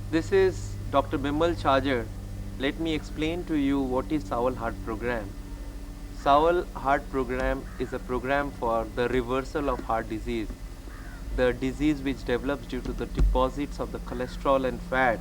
This is Dr. Bimal Chajar. Let me explain to you what is Sawal Heart Program. Sawal Heart Program is a program for the reversal of heart disease, the disease which develops due to the deposits of the cholesterol and fat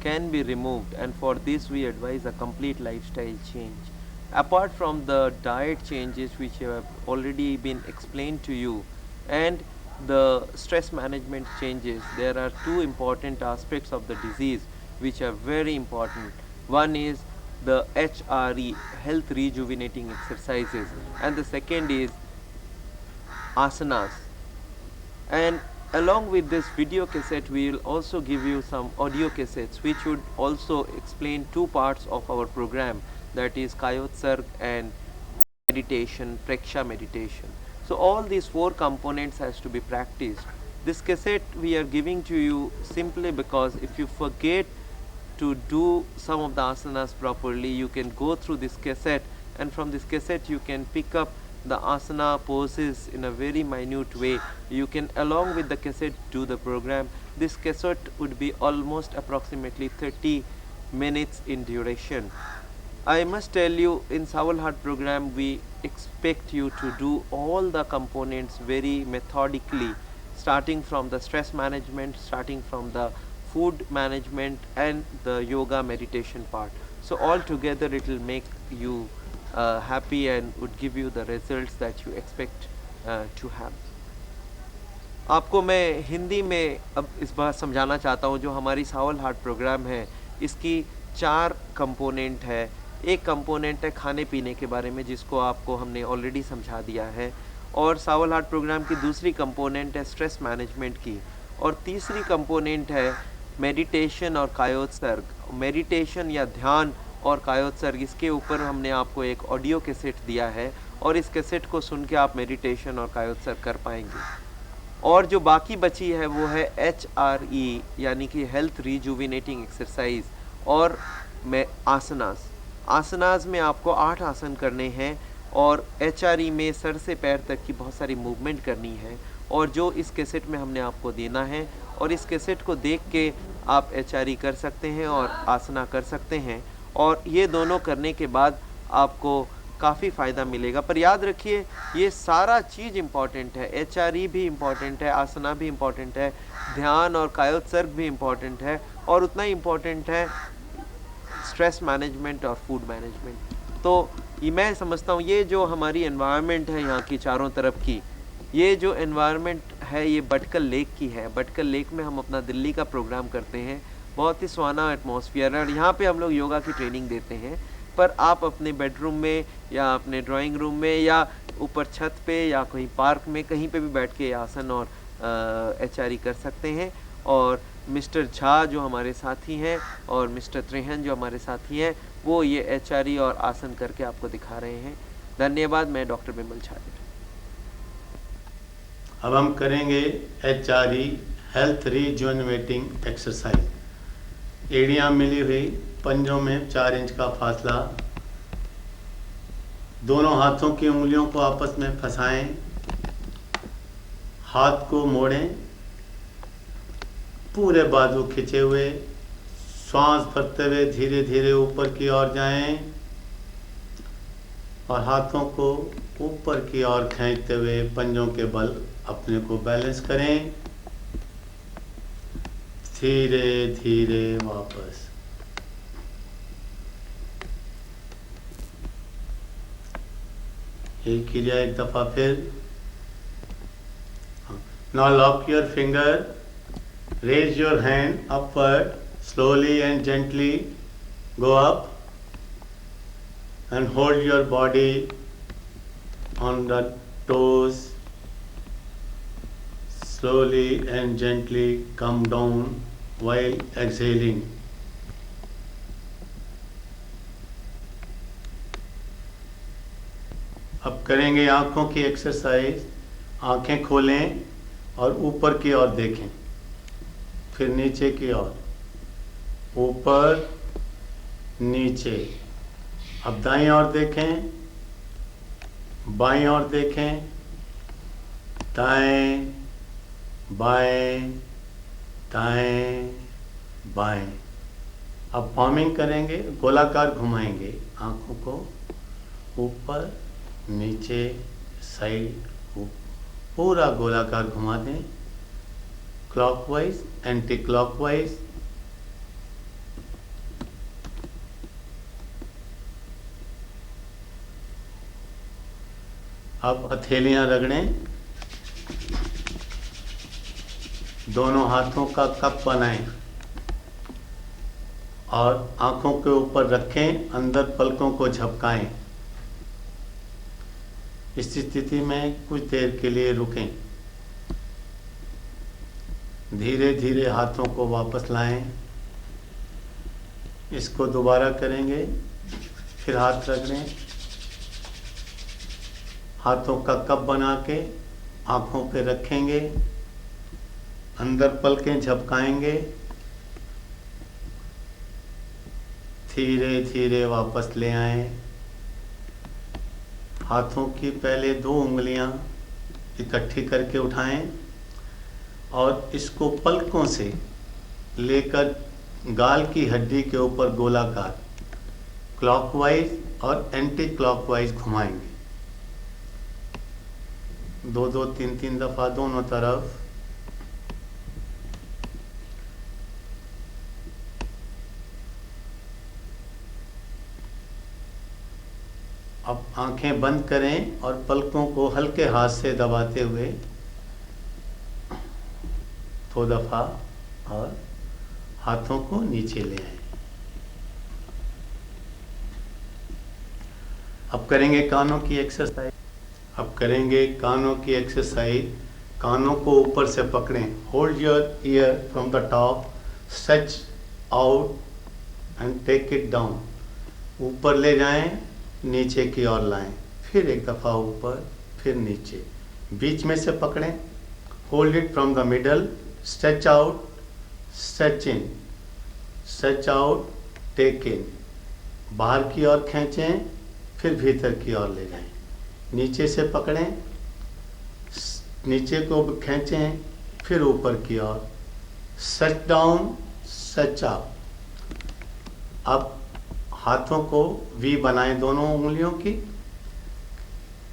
can be removed, and for this we advise a complete lifestyle change. Apart from the diet changes which have already been explained to you and the stress management changes, there are two important aspects of the disease which are very important. One is the HRE, health rejuvenating exercises, and the second is asanas. And along with this video cassette, we will also give you some audio cassettes which would also explain two parts of our program, that is Kayotsarg and meditation, Preksha meditation. So all these four components has to be practiced. This cassette we are giving to you simply because if you forget to do some of the asanas properly, you can go through this cassette, and from this cassette you can pick up the asana poses in a very minute way. You can, along with the cassette, do the program. This cassette would be almost approximately 30 minutes in duration. I must tell you, in Sawal Heart program, we expect you to do all the components very methodically, starting from the stress management, starting from the food management, and the yoga meditation part. So all together, it will make you happy and would give you the results that you expect to have. आपको मैं हिंदी में अब इस बार समझाना चाहता हूँ। जो हमारी सावल हार्ट प्रोग्राम है, इसकी 4 कंपोनेंट है। एक कंपोनेंट है खाने पीने के बारे में, जिसको आपको हमने ऑलरेडी समझा दिया है, और सावल हार्ट प्रोग्राम की दूसरी कंपोनेंट है स्ट्रेस मैनेजमेंट की, और तीसरी कंपोनेंट है मेडिटेशन और कायोत्सर्ग। मेडिटेशन या ध्यान और कायोत्सर्ग, इसके ऊपर हमने आपको एक ऑडियो कैसेट दिया है, और इस कैसेट को सुन के आप मेडिटेशन और कायोत्सर्ग कर पाएंगे। और जो बाकी बची है वो है HRE, यानी कि हेल्थ रिजुविनेटिंग एक्सरसाइज, और मैं आसनास में आपको 8 आसन करने हैं, और HRE में सर से पैर तक की बहुत सारी मूवमेंट करनी है, और जो इस कैसेट में हमने आपको देना है, और इस कैसेट को देख के आप HRE कर सकते हैं और आसना कर सकते हैं, और ये दोनों करने के बाद आपको काफ़ी फ़ायदा मिलेगा। पर याद रखिए, ये सारा चीज़ इम्पॉर्टेंट है। HRE भी इम्पॉर्टेंट है, आसना भी इम्पॉर्टेंट है, ध्यान और कायोत्सर्ग भी इम्पॉर्टेंट है, और उतना ही इम्पॉर्टेंट है स्ट्रेस मैनेजमेंट और फूड मैनेजमेंट। तो ये मैं समझता हूँ, ये जो हमारी एनवायरनमेंट है यहाँ की चारों तरफ की, ये जो एनवायरनमेंट है ये भटकल लेक की है। भटकल लेक में हम अपना दिल्ली का प्रोग्राम करते हैं, बहुत ही सुहाना एटमॉस्फेयर है, और यहाँ पे हम लोग योगा की ट्रेनिंग देते हैं। पर आप अपने बेडरूम में या अपने ड्राइंग रूम में या ऊपर छत पे या कहीं पार्क में कहीं पे भी बैठ के आसन और HRE कर सकते हैं। और मिस्टर झा जो हमारे साथी हैं और मिस्टर त्रेहन जो हमारे साथी हैं, वो ये HRE और आसन करके आपको दिखा रहे हैं। धन्यवाद। मैं डॉक्टर बिमल छाजर। अब हम करेंगे HRE, हेल्थ रिजुविनेटिंग एक्सरसाइज। एड़ियाँ मिली हुई, पंजों में 4 इंच का फासला, दोनों हाथों की उंगलियों को आपस में फंसाएं, हाथ को मोड़ें, पूरे बाजू खिंचे हुए, श्वास भरते हुए धीरे धीरे ऊपर की ओर जाएं, और हाथों को ऊपर की ओर खींचते हुए पंजों के बल अपने को बैलेंस करें। धीरे धीरे वापस। एक क्रिया एक दफा फिर। Now lock your finger, raise your hand upward, slowly and gently go up, and hold your body on the toes. Slowly and gently come down while exhaling. अब करेंगे आँखों की एक्सरसाइज। आँखें खोलें और ऊपर की ओर देखें, फिर नीचे की ओर, ऊपर नीचे। अब दाईं ओर देखें, बाईं ओर देखें, दाएं बाएं दाएं बाएं। अब फॉर्मिंग करेंगे, गोलाकार घुमाएंगे आंखों को, ऊपर नीचे साइड, पूरा गोलाकार घुमा दें, क्लॉकवाइज एंटी क्लॉकवाइज। अब हथेलियां रगड़ें, दोनों हाथों का कप बनाएं और आंखों के ऊपर रखें, अंदर पलकों को झपकाएं। इस स्थिति में कुछ देर के लिए रुकें। धीरे धीरे हाथों को वापस लाएं। इसको दोबारा करेंगे, फिर हाथ रगड़ें, हाथों का कप बना के आंखों पे रखेंगे, अंदर पलकें झपकाएंगे, धीरे धीरे वापस ले आएं। हाथों की पहले 2 उंगलियां इकट्ठी करके उठाएं और इसको पलकों से लेकर गाल की हड्डी के ऊपर गोलाकार क्लॉकवाइज और एंटी क्लॉकवाइज घुमाएंगे। 2-2, 3-3 दफा दोनों तरफ। अब आंखें बंद करें और पलकों को हल्के हाथ से दबाते हुए 2 दफा और हाथों को नीचे ले आए। अब करेंगे कानों की एक्सरसाइज। कानों को ऊपर से पकड़ें। Hold your ear from the top, stretch out and take it down. ऊपर ले जाएं, नीचे की ओर लाएं, फिर एक दफ़ा ऊपर, फिर नीचे। बीच में से पकड़ें। Hold it from the middle, stretch out, stretch in, stretch out, take in. बाहर की ओर खींचें, फिर भीतर की ओर ले जाएं। नीचे से पकड़ें, नीचे को खींचें, फिर ऊपर की ओर, स्ट्रेच डाउन, स्ट्रेच अप। अब हाथों को वी बनाएं, दोनों उंगलियों की,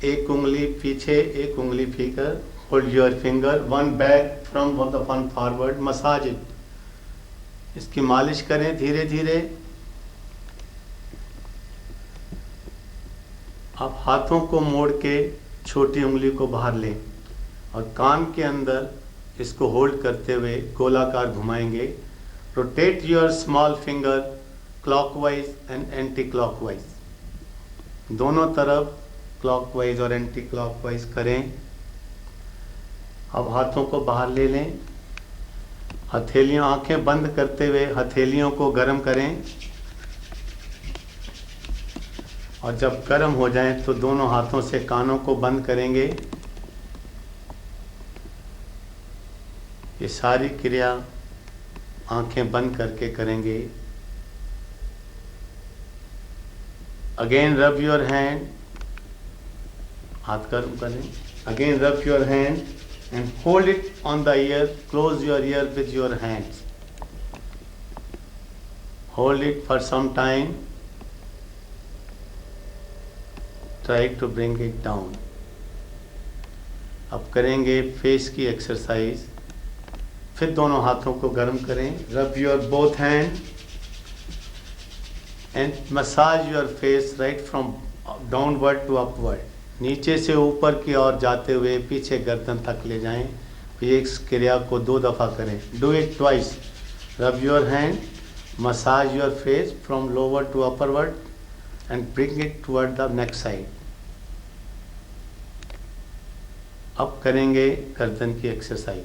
एक उंगली पीछे, एक उंगली figure. Hold your finger, one back from the one forward, massage it. इसकी मालिश करें धीरे धीरे। अब हाथों को मोड़ के छोटी उंगली को बाहर लें और कान के अंदर इसको होल्ड करते हुए गोलाकार घुमाएंगे। Rotate your small finger clockwise and anti clockwise, दोनों तरफ क्लॉकवाइज और एंटी क्लॉकवाइज करें। अब हाथों को बाहर ले लें। हथेलियां, आंखें बंद करते हुए हथेलियों को गर्म करें और जब गर्म हो जाएं तो दोनों हाथों से कानों को बंद करेंगे। ये सारी क्रिया आंखें बंद करके करेंगे। अगेन रब योर हैंड, हाथ गर्म करें। Again rub your hand and hold it on the ear, close your ear with your hands. Hold it for some time, try to bring it down. अब करेंगे फेस की exercise. फिर दोनों हाथों को गर्म करें। Rub your both hand and massage your face right from downward to upward. नीचे से ऊपर की ओर जाते हुए पीछे गर्दन तक ले जाएं। ये इस क्रिया को 2 दफ़ा करें। Do it twice. Rub your hand, massage your face from lower to upward and bring it toward the next side. अब करेंगे गर्दन की एक्सरसाइज।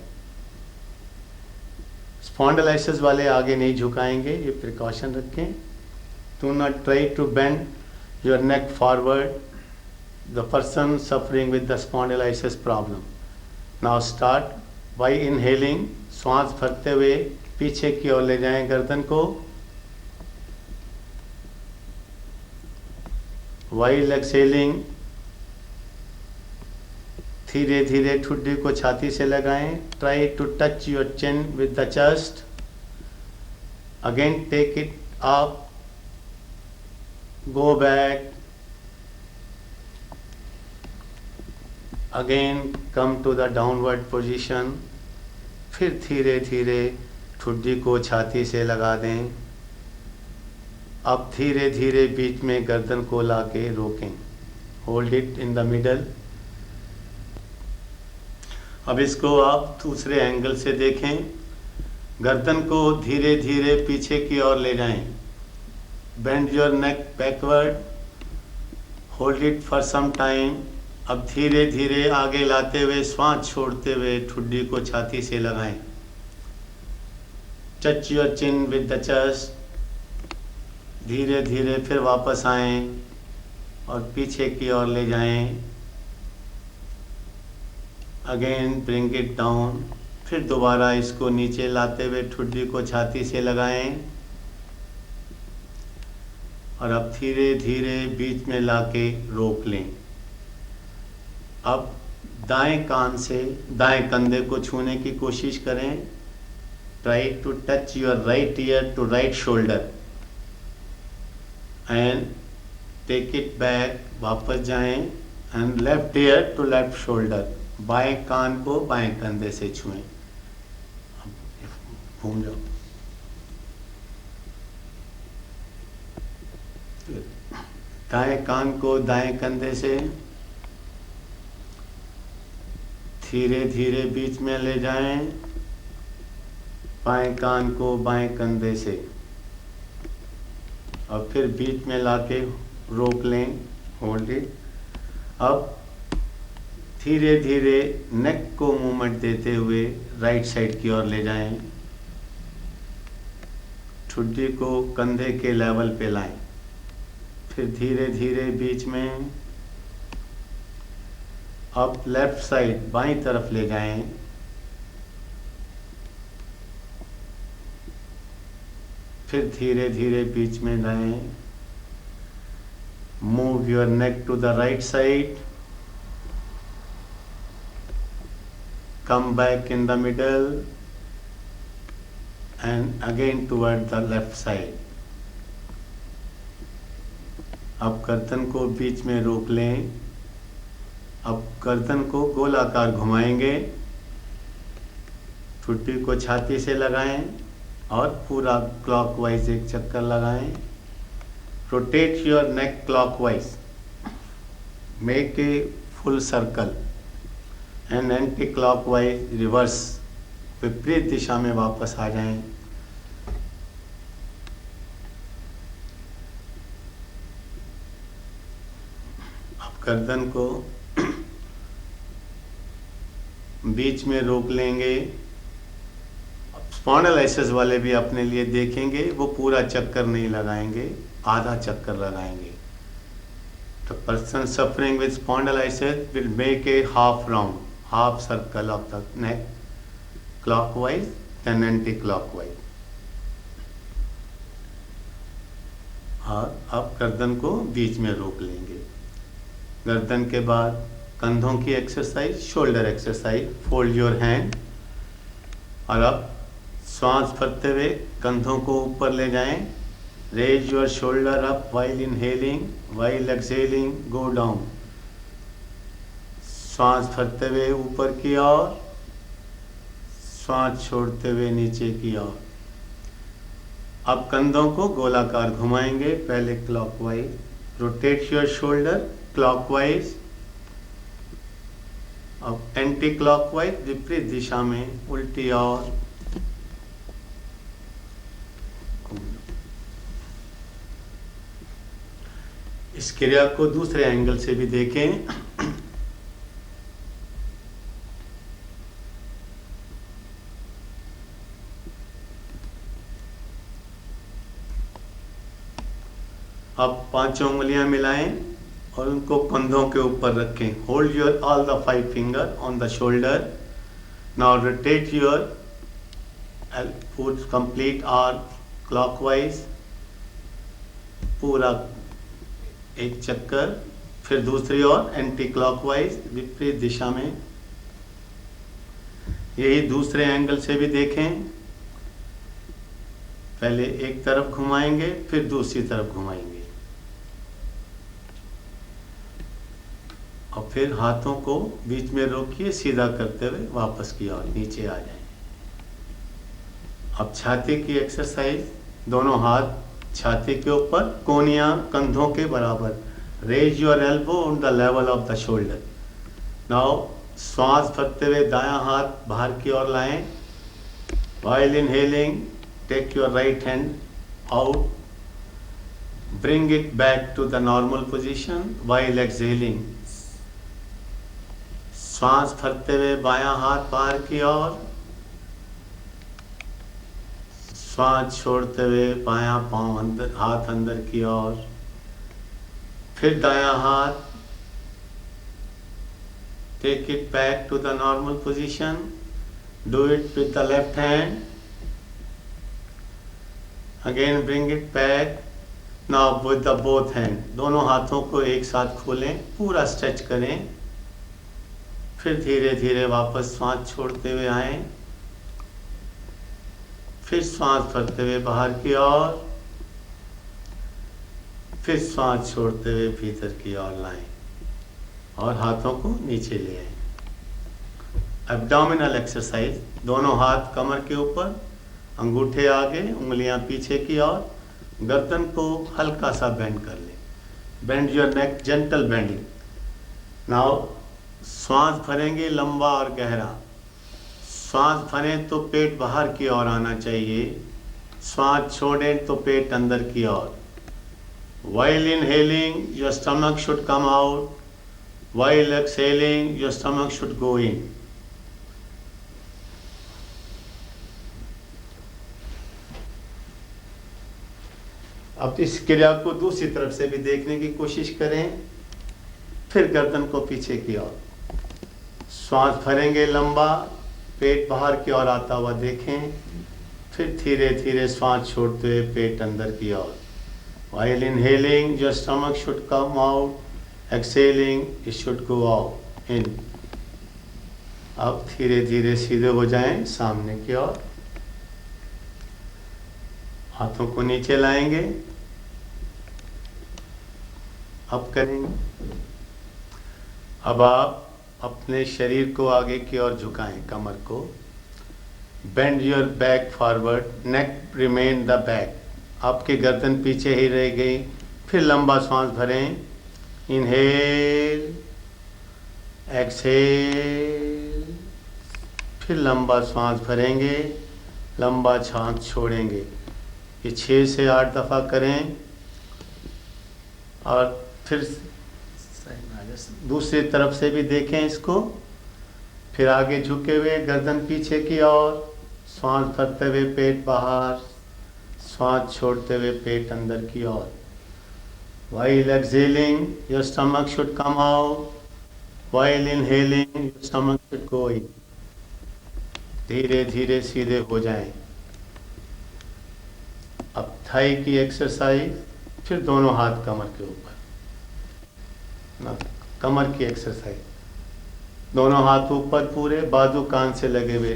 स्पॉन्डिलाइसिस वाले आगे नहीं झुकाएंगे, ये प्रिकॉशन रखें। Do not try to bend your neck forward, the person suffering with the spondylitis problem. Now start by inhaling, श्वास भरते हुए पीछे की ओर ले जाएं गर्दन को। While exhaling, धीरे धीरे ठुड्डी को छाती से लगाएं। Try to touch your chin with the chest. Again take it up, go back, again come to the downward position. फिर धीरे धीरे ठुड्डी को छाती से लगा दें. अब धीरे धीरे बीच में गर्दन को लाके रोकें. Hold it in the middle. अब इसको आप दूसरे एंगल से देखें. गर्दन को धीरे धीरे पीछे की ओर ले जाएं. Bend your neck backward. Hold it for some time. अब धीरे धीरे आगे लाते हुए श्वास छोड़ते हुए ठुड्डी को छाती से लगाएं. Touch your chin with the chest. धीरे धीरे फिर वापस आएं और पीछे की ओर ले जाएं. Again bring it down. फिर दोबारा इसको नीचे लाते हुए ठुड्डी को छाती से लगाएं और अब धीरे धीरे बीच में लाके रोक लें. अब दाएं कान से दाएं कंधे को छूने की कोशिश करें. Try to touch your right ear to right shoulder and take it back. वापस जाएं and left ear to left shoulder. बाएं कान को बाएं कंधे से छुएं. घूम जाओ. दाएं कान को दाएं कंधे से धीरे धीरे बीच में ले जाएं. बाएं कान को बाएं कंधे से और फिर बीच में लाके रोक लें. Hold it. अब धीरे धीरे नेक को मूवमेंट देते हुए राइट साइड की ओर ले जाएं. ठुड्डी को कंधे के लेवल पे लाएं. फिर धीरे धीरे बीच में अब लेफ्ट साइड बाईं तरफ ले जाएं. फिर धीरे धीरे बीच में लाएं. Move your neck to the right side. Come back in the middle and again toward the left side. अब गर्दन को बीच में रोक लें. अब गर्दन को गोलाकार घुमाएंगे. ठुड्डी को छाती से लगाएं और पूरा क्लॉकवाइज एक चक्कर लगाएं. Rotate your neck clockwise. Make a full circle and anti clockwise reverse. विपरीत दिशा में वापस आ जाएं. अब गर्दन को बीच में रोक लेंगे. स्पॉन्डिलाइसिस वाले भी अपने लिए देखेंगे. वो पूरा चक्कर नहीं लगाएंगे, आधा चक्कर लगाएंगे. The person suffering with spondylitis will make a half round, half circle of the neck, clockwise then anti-clockwise. और अब गर्दन को बीच में रोक लेंगे. गर्दन के बाद कंधों की exercise, shoulder exercise. Fold your hand और अब श्वास भरते हुए कंधों को ऊपर ले जाएं. Raise your shoulder up while inhaling, while exhaling, go down. श्वास भरते हुए ऊपर की ओर, श्वास छोड़ते हुए नीचे की ओर. अब कंधों को गोलाकार घुमाएंगे. पहले clockwise. Rotate your shoulder clockwise. अब एंटी क्लॉकवाइज विपरीत दिशा में उल्टी ओर. इस क्रिया को दूसरे एंगल से भी देखें. अब पांचों उंगलियां मिलाएं और उनको कंधों के ऊपर रखें. Hold your all the 5 finger on the shoulder. Now rotate your foot complete arm clockwise. पूरा एक चक्कर. फिर दूसरी ओर एंटी क्लॉकवाइज विपरीत दिशा में. यही दूसरे एंगल से भी देखें. पहले एक तरफ घुमाएंगे, फिर दूसरी तरफ घुमाएंगे, और फिर हाथों को बीच में रोकिए, सीधा करते हुए वापस की ओर नीचे आ जाएं। अब छाती की एक्सरसाइज, दोनों हाथ छाती के ऊपर, कोहनियां कंधों के बराबर। Raise your elbow on the level of the shoulder. Now श्वास भरते हुए दायां हाथ बाहर की ओर लाएं। While inhaling, take your right hand out, bring it back to the normal position. While exhaling, श्वास भरते हुए बायां हाथ बाहर की ओर, श्वास छोड़ते हुए बायां पांव अंदर, हाथ अंदर की ओर, फिर दायां हाथ, take it back to the normal position. Do it with the left hand, again bring it back. Now with the both hand, दोनों हाथों को एक साथ खोलें, पूरा स्ट्रेच करें, फिर धीरे धीरे वापस श्वास छोड़ते हुए आए, फिर श्वास भरते हुए बाहर की ओर, फिर श्वास छोड़ते हुए भीतर की ओर लाएं और हाथों को नीचे ले आए। एब्डोमिनल एक्सरसाइज, दोनों हाथ कमर के ऊपर, अंगूठे आगे, उंगलियां पीछे की ओर, गर्दन को हल्का सा बेंड कर लें। Bend your neck, gentle bending. Now श्वास भरेंगे लंबा और गहरा। श्वास भरें तो पेट बाहर की ओर आना चाहिए, श्वास छोड़ें तो पेट अंदर की ओर। While inhaling, your stomach should come out. While exhaling, your stomach should go in. अब इस क्रिया को दूसरी तरफ से भी देखने की कोशिश करें। फिर गर्दन को पीछे की ओर, श्वास भरेंगे लंबा, पेट बाहर की ओर आता हुआ देखें, फिर धीरे धीरे श्वास छोड़ते हुए पेट अंदर की ओर। While inhaling, your stomach should come out. Exhaling, it should go out, in. अब धीरे धीरे सीधे हो जाएं सामने की ओर, हाथों को नीचे लाएंगे। अब करेंगे, अब आप अपने शरीर को आगे की ओर झुकाएं, कमर को। Bend your back forward, neck remain the back, आपकी गर्दन पीछे ही रह गई। फिर लंबा श्वास भरें, इनहेल, एक्सहेल, फिर लंबा श्वास भरेंगे, लंबा श्वास छोड़ेंगे। ये 6 से 8 दफ़ा करें और फिर दूसरी तरफ से भी देखें इसको। फिर आगे झुके हुए, गर्दन पीछे की ओर, श्वास भरते हुए पेट बाहर, श्वास छोड़ते हुए पेट अंदर की ओर। While exhaling, your stomach should come out. While inhaling, your stomach should go in. धीरे धीरे सीधे हो जाएं। अब थाई की एक्सरसाइज, फिर दोनों हाथ कमर के ऊपर ना, कमर की एक्सरसाइज, दोनों हाथ ऊपर पूरे, बाजू कान से लगे हुए।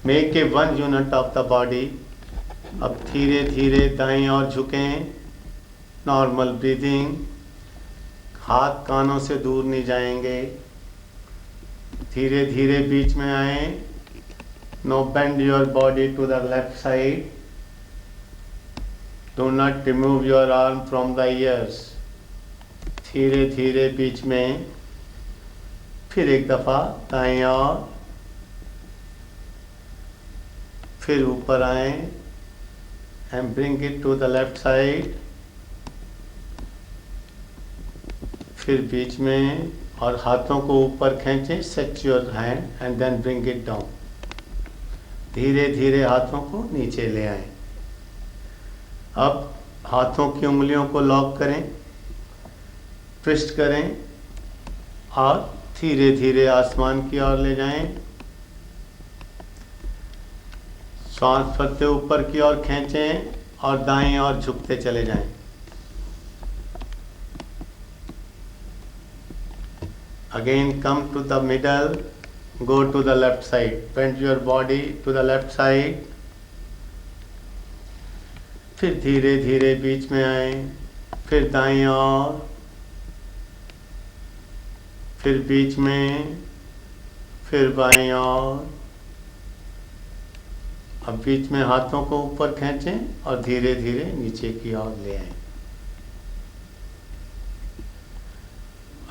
Make a 1 unit of the body. अब धीरे धीरे दाएं और झुकें, नॉर्मल ब्रीदिंग, हाथ कानों से दूर नहीं जाएंगे। धीरे धीरे बीच में आए। Now bend your body to the left side. Do not remove your arm from the ears. धीरे धीरे बीच में, फिर एक दफ़ा दाएं और, फिर ऊपर आए and bring it to the left side. फिर बीच में और हाथों को ऊपर खींचें, set your hand and then bring it down. धीरे धीरे हाथों को नीचे ले आएं। अब हाथों की उंगलियों को लॉक करें, ट्विस्ट करें और धीरे धीरे आसमान की ओर ले जाएं। श्वास भरते ऊपर की ओर खींचें और दाएं ओर झुकते चले जाएं। Again come to the middle, go to the left side, bend your body to the left side, फिर धीरे धीरे बीच में आए, फिर दाईं ओर, फिर बीच में, फिर बाईं ओर। अब बीच में हाथों को ऊपर खींचें और धीरे धीरे नीचे की ओर ले आएं।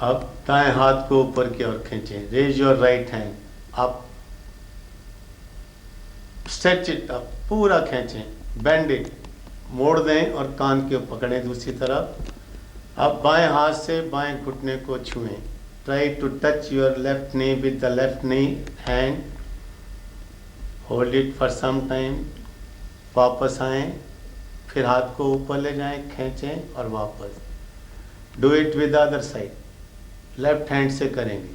अब दाएं हाथ को ऊपर की ओर खींचें, raise your right hand up, stretch it up, पूरा खींचें, बेंड इट, मोड़ दें और कान के पकड़ें दूसरी तरफ। अब बाएं हाथ से बाएं घुटने को छुएं। Try to touch your left knee with the left knee hand, hold it for some time. वापस आएं, फिर हाथ को ऊपर ले जाएं, खींचें और वापस। Do it with the other side, left hand से करेंगे।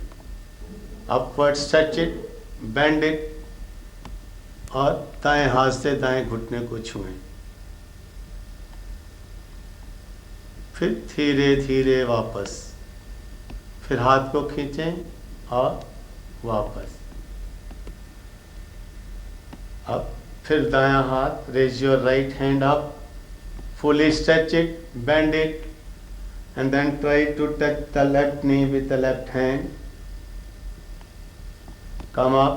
Upward stretch it, bend it और दाएं हाथ से दाएं घुटने को छुएं। फिर धीरे धीरे वापस, फिर हाथ को खींचें और वापस। अब फिर दायां हाथ, raise your right hand up, fully stretch it, bend it and then try to touch the left knee with the left hand. Come up,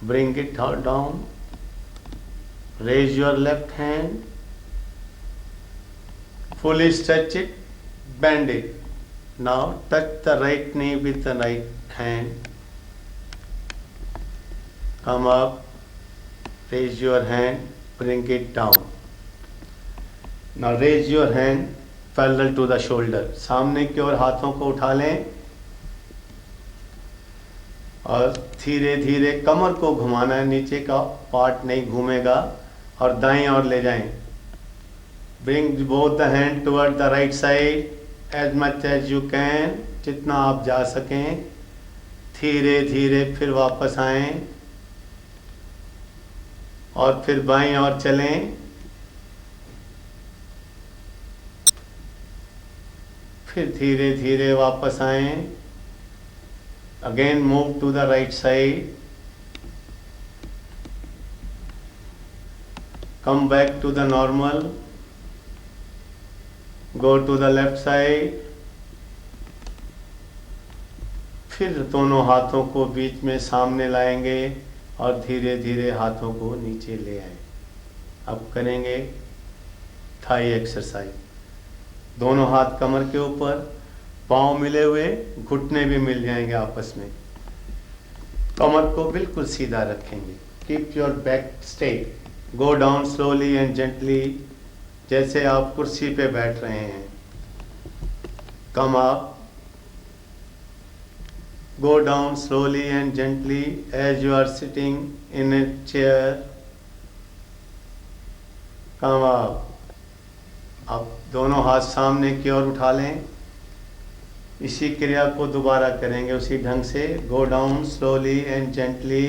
bring it down, raise your left hand, fully stretch it, bend it. Now touch the right knee with the right hand. Come up, raise your hand, bring it down. Now raise your hand parallel to the shoulder, सामने की ओर हाथों को उठा लें और धीरे धीरे कमर को घुमाना है, नीचे का पार्ट नहीं घूमेगा, और दाईं ओर ले जाएं। Bring both the hand toward the right side as much as you can, जितना आप जा सकें। धीरे धीरे फिर वापस आएं और फिर बाईं ओर चलें, फिर धीरे धीरे वापस आएं। Again move to the right side, come back to the normal, go to the left side. फिर दोनों हाथों को बीच में सामने लाएंगे और धीरे धीरे हाथों को नीचे ले आए। अब करेंगे थाई एक्सरसाइज। दोनों हाथ कमर के ऊपर, पांव मिले हुए, घुटने भी मिल जाएंगे आपस में। कमर को बिल्कुल सीधा रखेंगे। Keep your back straight, go down slowly and gently, जैसे आप कुर्सी पे बैठ रहे हैं। Come up, go down slowly and gently as you are sitting in a chair. Come up. अब दोनों हाथ सामने की ओर उठा लें। इसी क्रिया को दोबारा करेंगे उसी ढंग से। Go down slowly and gently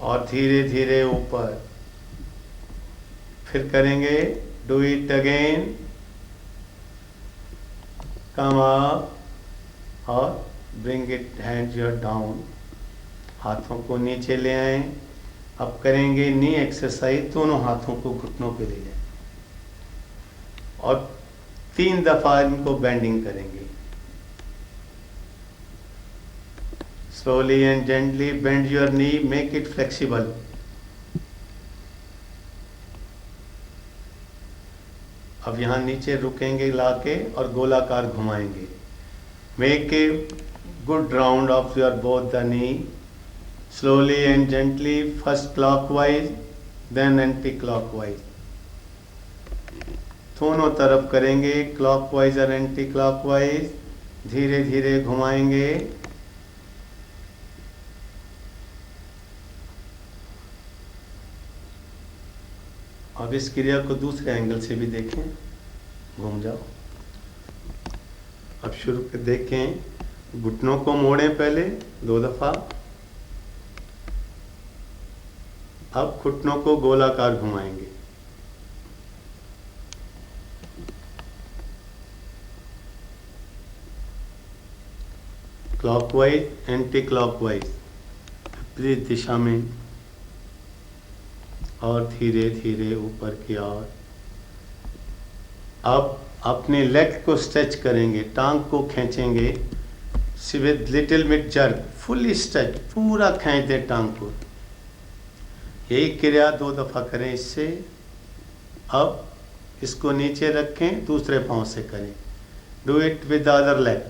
और धीरे धीरे ऊपर। फिर करेंगे do it again. Come up और bring it hand your down, हाथों को नीचे ले आए। अब करेंगे नी एक्सरसाइज, दोनों हाथों को घुटनों पे ले जाए और 3 दफा इनको बेंडिंग करेंगे। Slowly and gently bend your knee, make it flexible. अब यहाँ नीचे रुकेंगे लाके और गोलाकार घुमाएंगे। Make a good round of your both the knee, slowly and gently, first clockwise then anti clockwise. दोनों तरफ करेंगे, क्लॉकवाइज और एंटी क्लॉकवाइज। धीरे धीरे घुमाएंगे। अब इस क्रिया को दूसरे एंगल से भी देखें। घूम जाओ। अब शुरू कर देखें। घुटनों को मोड़ें पहले 2 दफा। अब घुटनों को गोलाकार घुमाएंगे। क्लॉकवाइज एंटी क्लॉकवाइज, विपरीत दिशा में। और धीरे धीरे ऊपर की ओर। अब अपने लेग को स्ट्रेच करेंगे, टांग को खींचेंगे with little bit jerk, fully stretch, पूरा खींच दे टांग को। यही क्रिया 2 दफ़ा करें इससे। अब इसको नीचे रखें, दूसरे पांव से करें। Do it with the other leg.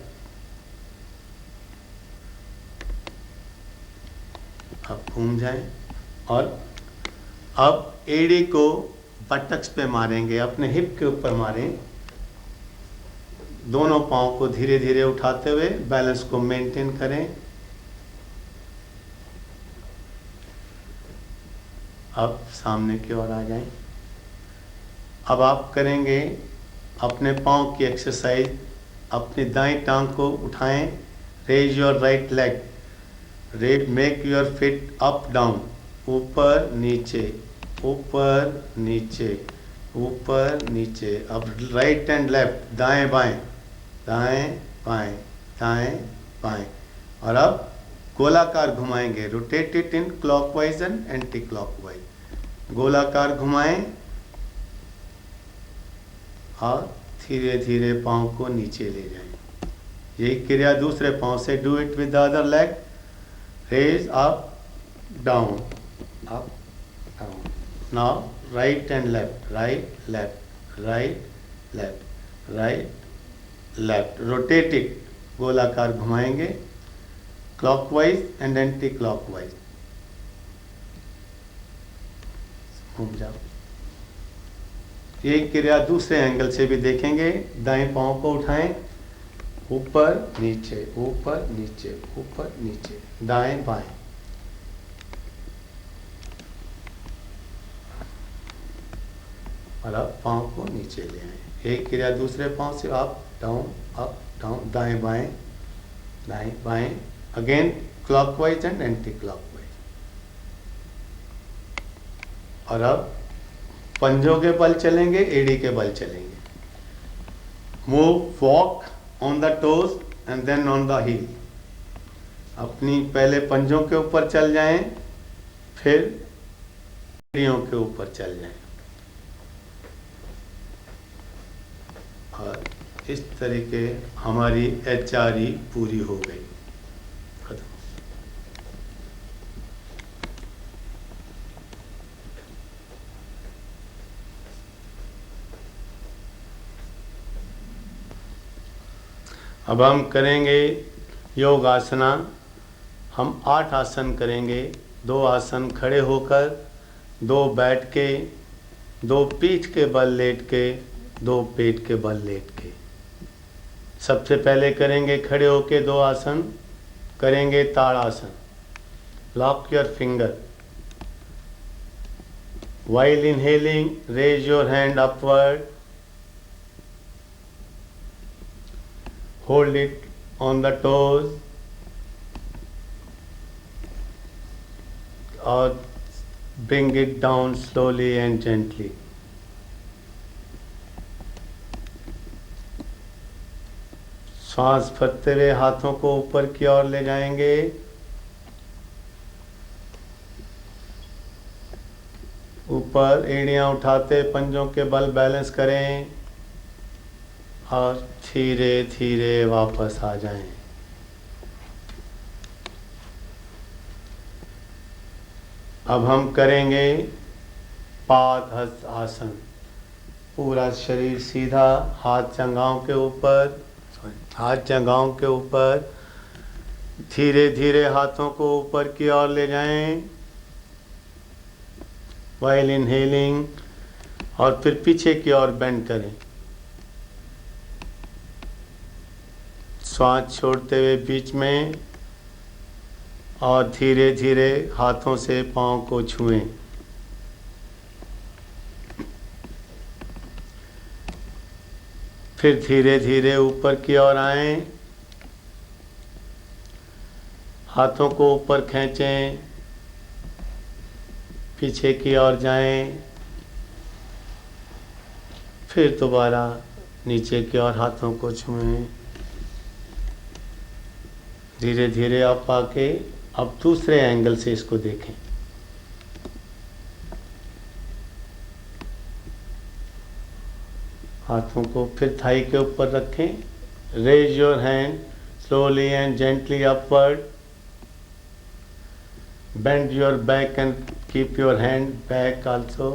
अब घूम जाएं और अब एड़ी को बटक्स पे मारेंगे, अपने हिप के ऊपर मारें। दोनों पांव को धीरे धीरे उठाते हुए बैलेंस को मेंटेन करें। अब सामने की ओर आ जाएं। अब आप करेंगे अपने पांव की एक्सरसाइज। अपनी दाईं टांग को उठाएं, raise your right leg, make your feet up down, ऊपर नीचे, ऊपर नीचे, ऊपर नीचे। अब राइट एंड लेफ्ट, दाएं बाएं, दाएं बाएं, दाएं बाएं। और अब गोलाकार घुमाएंगे, rotate it in clockwise and anti clockwise. गोलाकार घुमाएं और धीरे धीरे पांव को नीचे ले जाएं। यही क्रिया दूसरे पांव से। Do it with the other leg, raise up down, up down. Now right and left, right left, right left, right left. Rotate it, गोलाकार घुमाएंगे, क्लॉकवाइज एंड एंटी क्लॉकवाइज। घूम जाओ। ये क्रिया दूसरे एंगल से भी देखेंगे। दाएं पांव को उठाएं, ऊपर नीचे, ऊपर नीचे, ऊपर नीचे, दाएं बाएं। और अब पांव को नीचे ले आए। एक क्रिया दूसरे पांव से, अप डाउन, दाएं बाएं, दाएं बाएं। Again clockwise and anti clockwise. और अब पंजों के बल चलेंगे, एड़ी के बल चलेंगे। Move, walk on the toes and then on the heel. अपनी पहले पंजों के ऊपर चल जाएं, फिर एड़ियों के ऊपर चल जाएं। और इस तरीके हमारी HRE पूरी हो गई। खत्म। अब हम करेंगे योग आसना। हम 8 आसन करेंगे। 2 आसन खड़े होकर, 2 बैठ के, 2 पीठ के बल लेट के, 2 पेट के बल लेट के। सबसे पहले करेंगे खड़े होके 2 आसन। करेंगे Tadasana. Lock your finger. While inhaling, raise your hand upward. Hold it on the toes. Or bring it down slowly and gently. सांस भरते हुए हाथों को ऊपर की ओर ले जाएंगे। ऊपर एड़ियां उठाते पंजों के बल बैलेंस करें और धीरे धीरे वापस आ जाएं। अब हम करेंगे पादहस्त आसन। पूरा शरीर सीधा, हाथ जंघाओं के ऊपर, हाथ जंघाओं के ऊपर। धीरे धीरे हाथों को ऊपर की ओर ले जाएं while inhaling, और फिर पीछे की ओर बेंड करें। श्वास छोड़ते हुए बीच में और धीरे धीरे हाथों से पांव को छुएं। फिर धीरे धीरे ऊपर की ओर आएं, हाथों को ऊपर खींचें, पीछे की ओर जाएं, फिर दोबारा नीचे की ओर हाथों को छुएं। धीरे धीरे आप आके अब दूसरे एंगल से इसको देखें। हाथों को फिर थाई के ऊपर रखें। Raise your hand slowly and gently upward. Bend your back and keep your hand back also.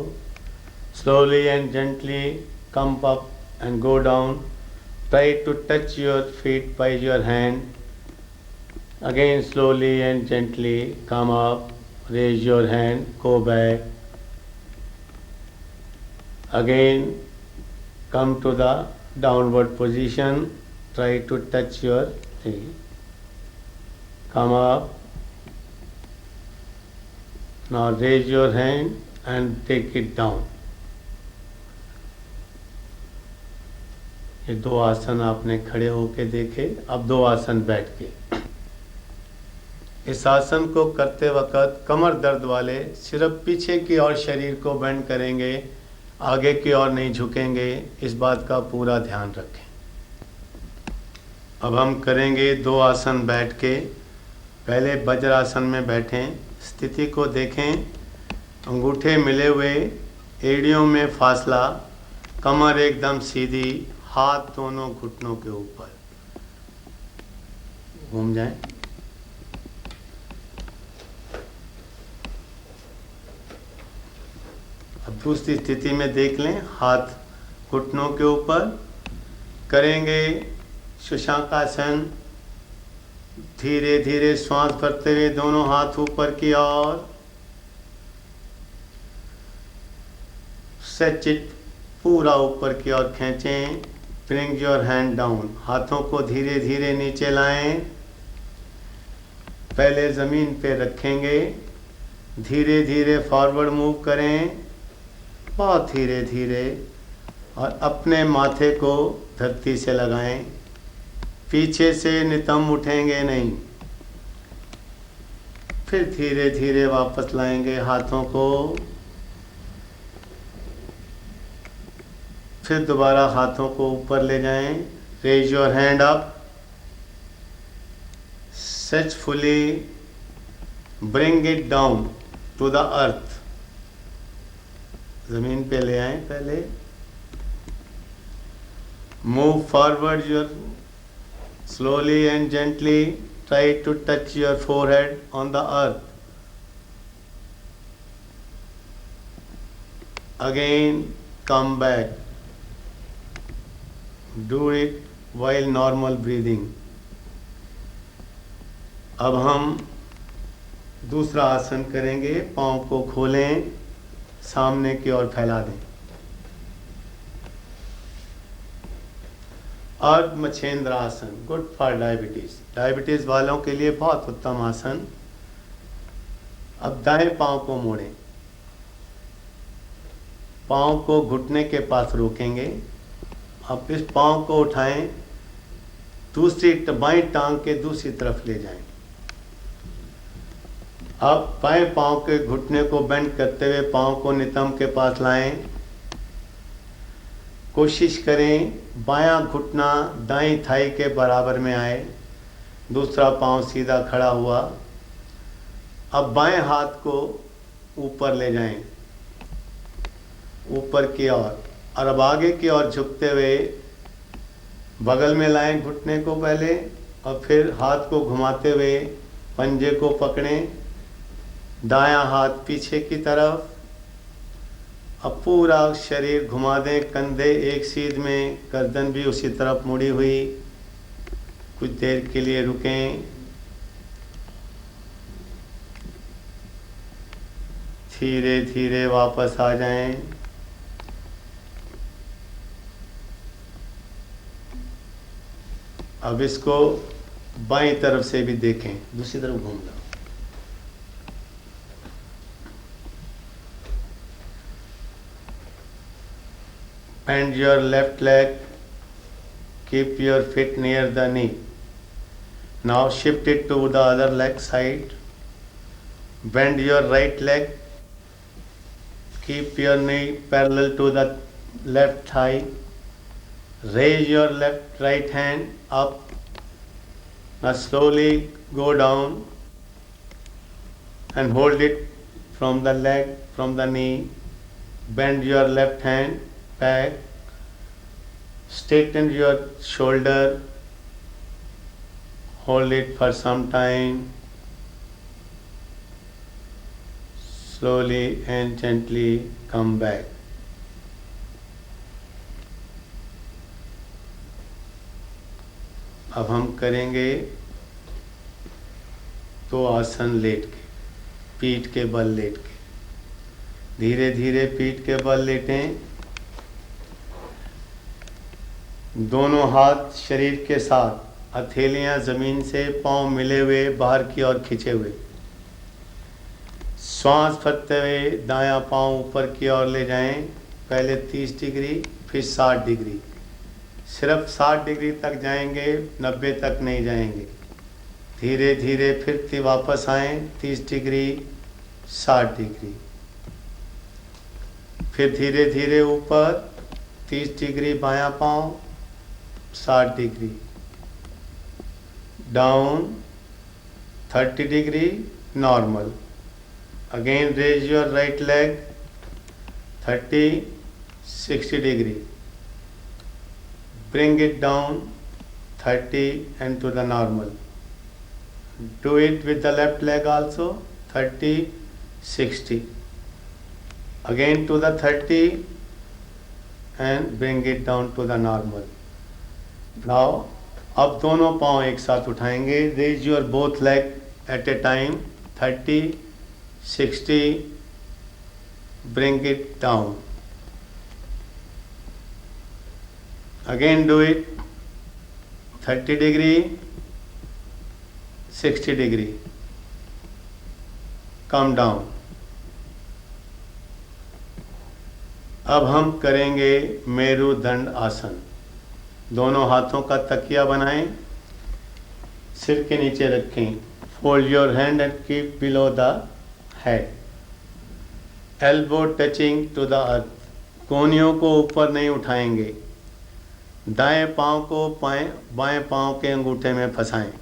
Slowly and gently come up and go down. Try to touch your feet by your hand. Again slowly and gently come up. Raise your hand, go back. Again come to the downward position. Try to touch your feet. Come up. Now raise your hand and take it down. ये 2 आसन आपने खड़े होके देखे। अब 2 आसन बैठ के। इस आसन को करते वक्त कमर दर्द वाले सिर्फ पीछे की ओर शरीर को बेंड करेंगे, आगे की ओर नहीं झुकेंगे। इस बात का पूरा ध्यान रखें। अब हम करेंगे 2 आसन बैठ के। पहले वज्रासन में बैठें, स्थिति को देखें। अंगूठे मिले हुए, एड़ियों में फासला, कमर एकदम सीधी, हाथ दोनों घुटनों के ऊपर घूम जाएं। अब दूसरी स्थिति में देख लें, हाथ घुटनों के ऊपर करेंगे शशांकासन। धीरे धीरे श्वास भरते हुए दोनों हाथ ऊपर की ओर। स्ट्रेच इट, पूरा ऊपर की ओर खींचें। ब्रिंग योर हैंड डाउन, हाथों को धीरे धीरे नीचे लाएं। पहले ज़मीन पे रखेंगे, धीरे धीरे फॉरवर्ड मूव करें, बहुत धीरे धीरे, और अपने माथे को धरती से लगाएं। पीछे से नितंब उठेंगे नहीं। फिर धीरे धीरे वापस लाएंगे हाथों को। फिर दोबारा हाथों को ऊपर ले जाएं। Raise your hand up, stretch fully, bring it down to the earth. जमीन पे ले आएं पहले। Move forward your slowly and gently. Try to touch your forehead on the earth. Again come back. Do it while normal breathing. अब हम दूसरा आसन करेंगे। पाँव को खोलें, सामने की ओर फैला दें। अर्ध मच्छेंद्र आसन, गुड फॉर डायबिटीज। डायबिटीज वालों के लिए बहुत उत्तम आसन। अब दाएं पांव को मोड़ें, पांव को घुटने के पास रोकेंगे। अब इस पांव को उठाएं, दूसरी बाएं टांग के दूसरी तरफ ले जाएं। अब बाएं पांव के घुटने को बेंड करते हुए पांव को नितंब के पास लाएं। कोशिश करें बायां घुटना दाईं थाई के बराबर में आए, दूसरा पांव सीधा खड़ा हुआ। अब बाएं हाथ को ऊपर ले जाएं, ऊपर की ओर, और अब आगे की ओर झुकते हुए बगल में लाएं घुटने को पहले, और फिर हाथ को घुमाते हुए पंजे को पकड़ें। दायां हाथ पीछे की तरफ। अब पूरा शरीर घुमा दें, कंधे एक सीध में, गर्दन भी उसी तरफ मुड़ी हुई। कुछ देर के लिए रुकें। धीरे धीरे वापस आ जाएं। अब इसको बाईं तरफ से भी देखें, दूसरी तरफ घूम जाओ। Bend your left leg, keep your feet near the knee. Now shift it to the other leg side. Bend your right leg, keep your knee parallel to the left thigh. Raise your right hand up. Now slowly go down and hold it from the leg, from the knee. Bend your left hand back. Straighten your shoulder, hold it for some time, slowly and gently come back. अब हम करेंगे तो आसन late के, पीठ के बल late के। धीरे धीरे पीठ के बल लेटें। दोनों हाथ शरीर के साथ, हथेलियां जमीन से, पांव मिले हुए, बाहर की ओर खींचे हुए। श्वास भरते हुए दायां पांव ऊपर की ओर ले जाएं। पहले 30 डिग्री, फिर 60 डिग्री। सिर्फ 60 डिग्री तक जाएंगे, 90 तक नहीं जाएंगे। धीरे धीरे फिर वापस आएं, 30 डिग्री, 60 डिग्री। फिर धीरे धीरे ऊपर 30 डिग्री बायां पांव, 60 डिग्री। Down 30 degree, normal. Again raise your right leg 30, 60 degree. Bring it down 30 and to the normal. Do it with the left leg also, 30, 60. Again to the 30 and bring it down to the normal. Now, अब दोनों पाँव एक साथ उठाएंगे। Raise your both leg at a time, 30, 60. Bring it down. Again do it 30 degree, 60 degree. Come down. अब हम करेंगे मेरुदंड आसन। दोनों हाथों का तकिया बनाएं, सिर के नीचे रखें। Fold your hand and keep below the head. Elbow touching to the earth. कोहनियों को ऊपर नहीं उठाएंगे। दाएं पांव को बाएं पांव के अंगूठे में फंसाएं।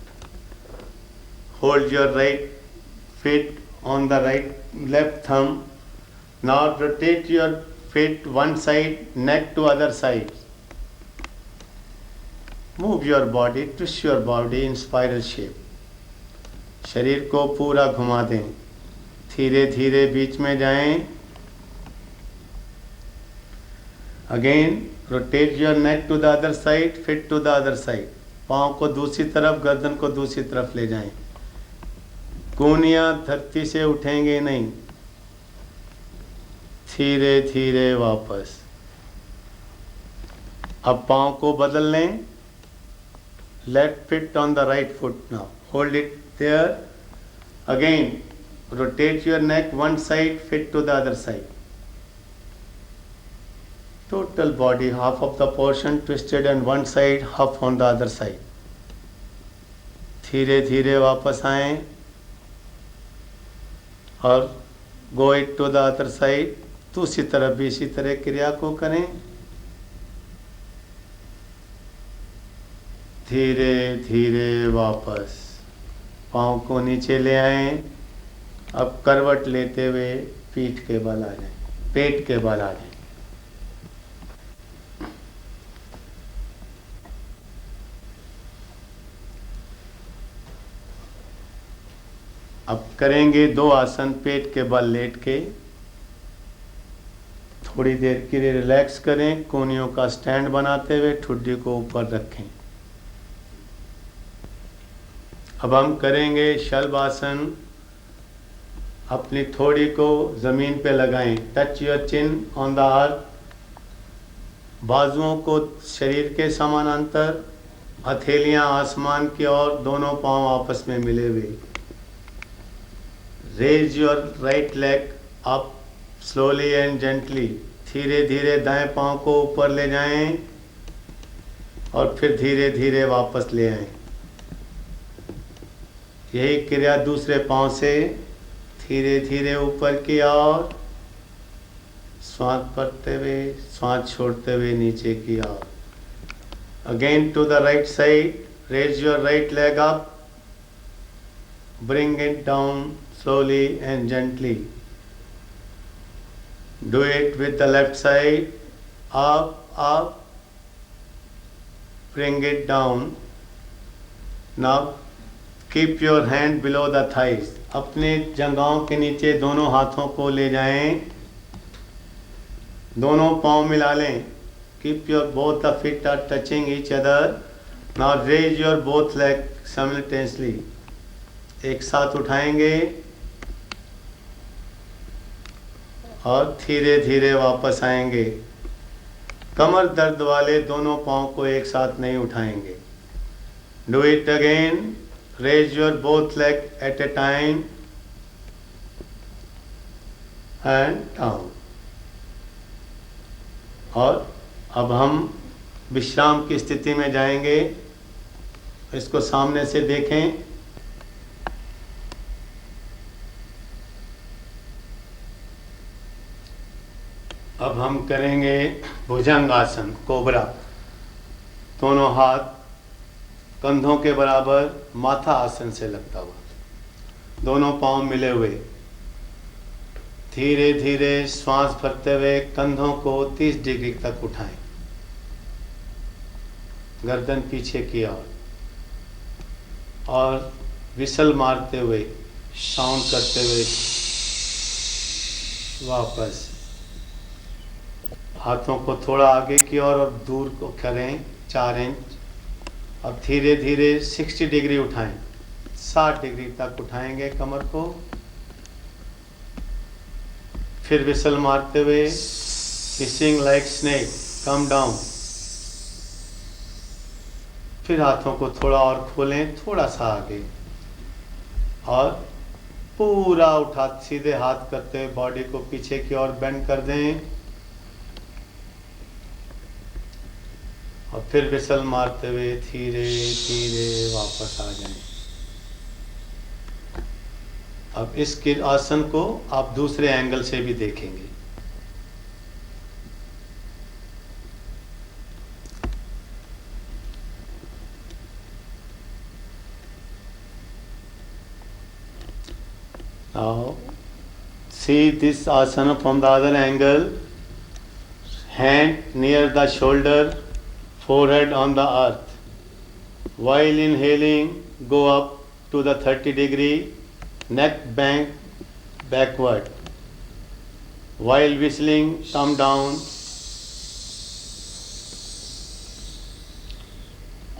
Hold your right feet on the left thumb. Now rotate your feet one side, neck to other side. Move your body, twist your body in spiral shape. शरीर को पूरा घुमा दें। धीरे धीरे बीच में जाएं। Again rotate your neck to the other side, feet to the other side. पाँव को दूसरी तरफ, गर्दन को दूसरी तरफ ले जाएं। कूनियां धरती से उठेंगे नहीं। धीरे धीरे वापस। अब पाँव को बदल लें। Left feet on the right foot now. Hold it there. Again rotate your neck one side, feet to the other side. Total body, half of the portion twisted on one side, half on the other side. धीरे धीरे वापस आएं और go it to the other side. दूसरी तरफ भी इसी तरह क्रिया को करें। धीरे धीरे वापस। पाँव को नीचे ले आएं। अब करवट लेते हुए पीठ के बल आ जाएं, पेट के बल आ जाएं। अब करेंगे 2 आसन पेट के बल लेट के। थोड़ी देर के लिए रिलैक्स करें। कोहनियों का स्टैंड बनाते हुए ठुड्डी को ऊपर रखें। अब हम करेंगे शलभासन। अपनी थोड़ी को जमीन पे लगाएं। Touch your chin on the earth. बाजुओं को शरीर के समानांतर, हथेलियां आसमान की ओर, दोनों पांव आपस में मिले हुए। Raise your right leg up slowly and gently. धीरे धीरे दाएं पांव को ऊपर ले जाएं और फिर धीरे धीरे वापस ले आएं। यही क्रिया दूसरे पांव से धीरे धीरे ऊपर की ओर, श्वास भरते हुए, श्वास छोड़ते हुए नीचे की ओर। Again to the right side. Raise your right leg up, bring it down slowly and gently. Do it with the left side. Up, up, bring it down. Now keep your hand below the thighs. अपने जंघाओं के नीचे दोनों हाथों को ले जाएं, दोनों पाँव मिला लें. Keep your both the feet are touching each other. Now raise your both legs simultaneously. एक साथ उठाएंगे और धीरे धीरे वापस आएंगे. कमर दर्द वाले दोनों पाँव को एक साथ नहीं उठाएंगे. Do it again. Raise your both legs at a time and down. और अब हम विश्राम की स्थिति में जाएंगे. इसको सामने से देखें. अब हम करेंगे भुजंगासन, कोबरा. दोनों हाथ कंधों के बराबर माथा आसन से लगता हुआ, दोनों पांव मिले हुए. धीरे धीरे श्वास भरते हुए कंधों को 30 डिग्री तक उठाएं. गर्दन पीछे की ओर और विसल मारते हुए, साउंड करते हुए वापस. हाथों को थोड़ा आगे की ओर और दूर को करें 4 इंच. अब धीरे धीरे 60 डिग्री उठाएं. 60 डिग्री तक उठाएंगे कमर को. फिर विसल मारते हुए hissing like snake, come down. फिर हाथों को थोड़ा और खोलें, थोड़ा सा आगे, और पूरा उठा सीधे हाथ करते हुए बॉडी को पीछे की ओर बेंड कर दें. और फिर विसल मारते हुए धीरे धीरे वापस आ जाएं. अब इस आसन को आप दूसरे एंगल से भी देखेंगे. Now see this asana from the other angle. Hand near the shoulder, forehead on the earth. While inhaling, go up to the 30 degree, neck bent backward. While whistling, come down.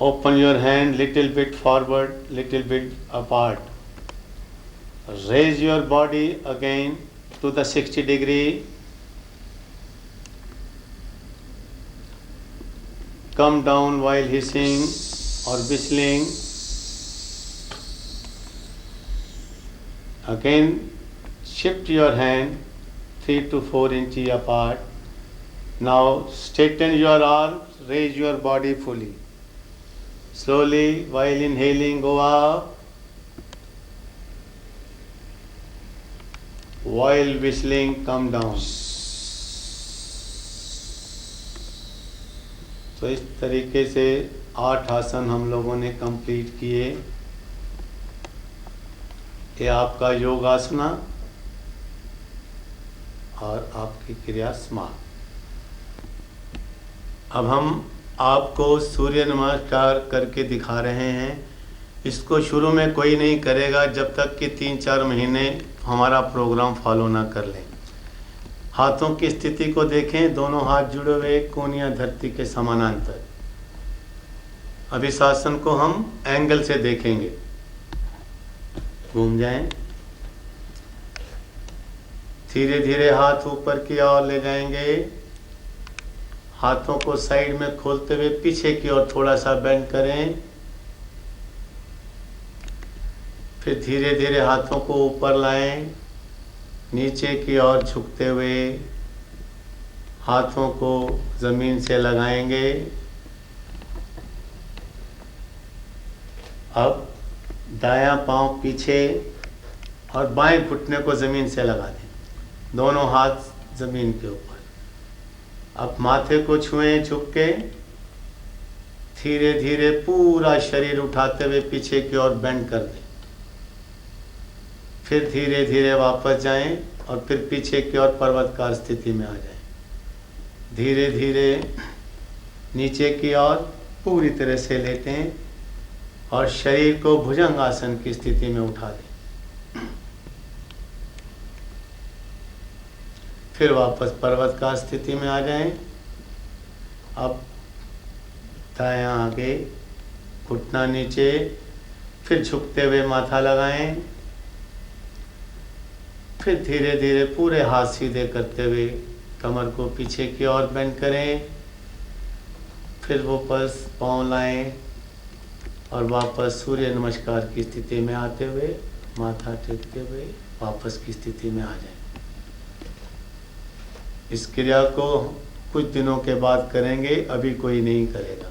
Open your hand little bit forward, little bit apart. Raise your body again to the 60 degree. Come down while hissing or whistling. Again, shift your hand 3 to 4 inches apart. Now straighten your arms, raise your body fully. Slowly, while inhaling, go up. While whistling, come down. तो इस तरीके से 8 आसन हम लोगों ने complete किए. ये आपका योगासना और आपकी क्रिया समाप्त. अब हम आपको सूर्य नमस्कार करके दिखा रहे हैं. इसको शुरू में कोई नहीं करेगा जब तक कि 3-4 महीने हमारा प्रोग्राम फॉलो ना कर लें. हाथों की स्थिति को देखें. दोनों हाथ जुड़े हुए, कोहनियां धरती के समानांतर. अब इस आसन को हम एंगल से देखेंगे. घूम जाएं. धीरे धीरे हाथ ऊपर की ओर ले जाएंगे. हाथों को साइड में खोलते हुए पीछे की ओर थोड़ा सा बेंड करें. फिर धीरे धीरे हाथों को ऊपर लाएं. नीचे की ओर झुकते हुए हाथों को जमीन से लगाएंगे. अब दायां पांव पीछे और बाएं घुटने को जमीन से लगा दें. दोनों हाथ जमीन के ऊपर. अब माथे को छुएं झुक के. धीरे धीरे पूरा शरीर उठाते हुए पीछे की ओर बेंड कर दें. फिर धीरे धीरे वापस जाएं और फिर पीछे की ओर पर्वतकार स्थिति में आ जाएं. धीरे धीरे नीचे की ओर पूरी तरह से लेटें और शरीर को भुजंग आसन की स्थिति में उठा दें। फिर वापस पर्वतकार स्थिति में आ जाएं। अब दायां आगे, घुटना नीचे, फिर झुकते हुए माथा लगाएं। फिर धीरे धीरे पूरे हाथ सीधे करते हुए कमर को पीछे की ओर बेंड करें। फिर वापस पाँव लाएं और वापस सूर्य नमस्कार की स्थिति में आते हुए माथा टेकते हुए वापस की स्थिति में आ जाएं। इस क्रिया को कुछ दिनों के बाद करेंगे, अभी कोई नहीं करेगा।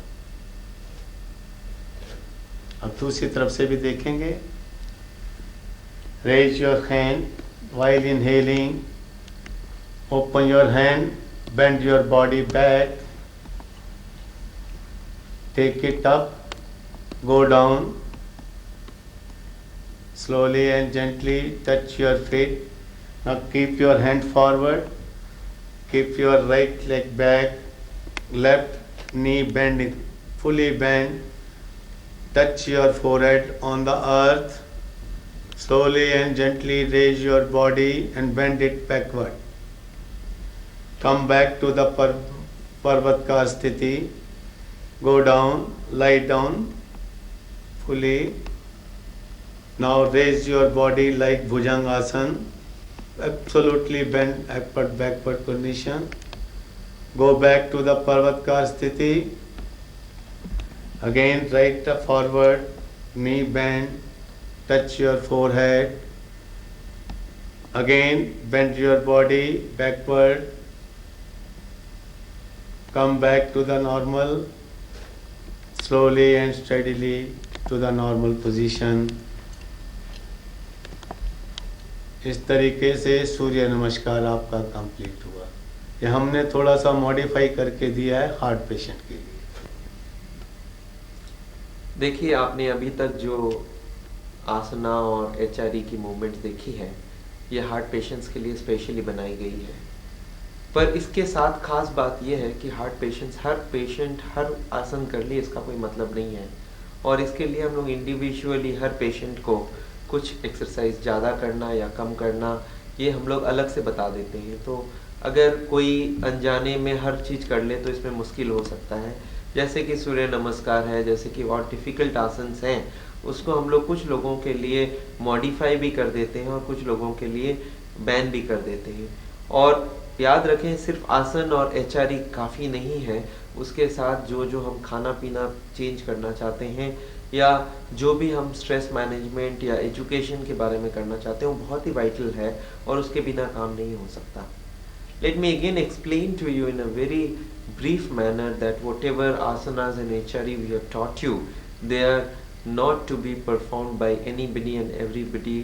अब दूसरी तरफ से भी देखेंगे। Raise your hand while inhaling, open your hand, bend your body back, take it up, go down, slowly and gently touch your feet. Now keep your hand forward, keep your right leg back, left knee bend, fully bend, touch your forehead on the earth. Slowly and gently raise your body and bend it backward. Come back to the Parvatkar sthiti. Go down, lie down fully. Now raise your body like Bhujangasana. Absolutely bend backward position. Go back to the Parvatkar sthiti. Again right forward, knee bend. Touch your forehead. Again bend your body backward. Come back to the normal. Slowly and steadily to the normal position. इस तरीके से सूर्य नमस्कार आपका complete हुआ। ये हमने थोड़ा सा मॉडिफाई करके दिया है हार्ट पेशेंट के लिए। देखिए, आपने अभी तक जो आसना और HRE की मूवमेंट्स देखी है, ये हार्ट पेशेंट्स के लिए स्पेशली बनाई गई है। पर इसके साथ खास बात यह है कि हार्ट पेशेंट्स हर आसन कर लिए इसका कोई मतलब नहीं है, और इसके लिए हम लोग इंडिविजुअली हर पेशेंट को कुछ एक्सरसाइज ज़्यादा करना या कम करना ये हम लोग अलग से बता देते हैं। तो अगर कोई अनजाने में हर चीज़ कर ले तो इसमें मुश्किल हो सकता है। जैसे कि सूर्य नमस्कार है, जैसे कि और डिफ़िकल्ट आसन्स हैं, उसको हम लोग कुछ लोगों के लिए मॉडिफाई भी कर देते हैं और कुछ लोगों के लिए बैन भी कर देते हैं। और याद रखें, सिर्फ आसन और HRE काफ़ी नहीं है, उसके साथ जो हम खाना पीना चेंज करना चाहते हैं या जो भी हम स्ट्रेस मैनेजमेंट या एजुकेशन के बारे में करना चाहते हैं वो बहुत ही वाइटल है और उसके बिना काम नहीं हो सकता। Let me again explain to you in a very brief manner that whatever asanas and HRE we have taught you, they are not to be performed by anybody and everybody,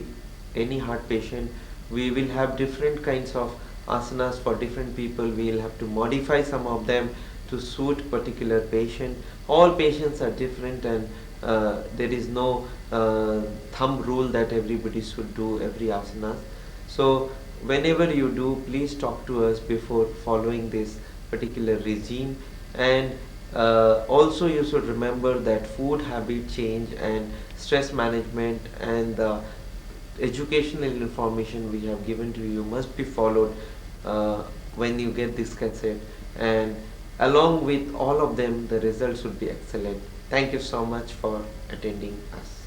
any heart patient. We will have different kinds of asanas for different people. We will have to modify some of them to suit particular patient. All patients are different, and there is no thumb rule that everybody should do every asana. So whenever you do, please talk to us before following this particular regime. And also you should remember that food habit change and stress management and the educational information we have given to you must be followed when you get this cassette, and along with all of them the results would be excellent. Thank you so much for attending us.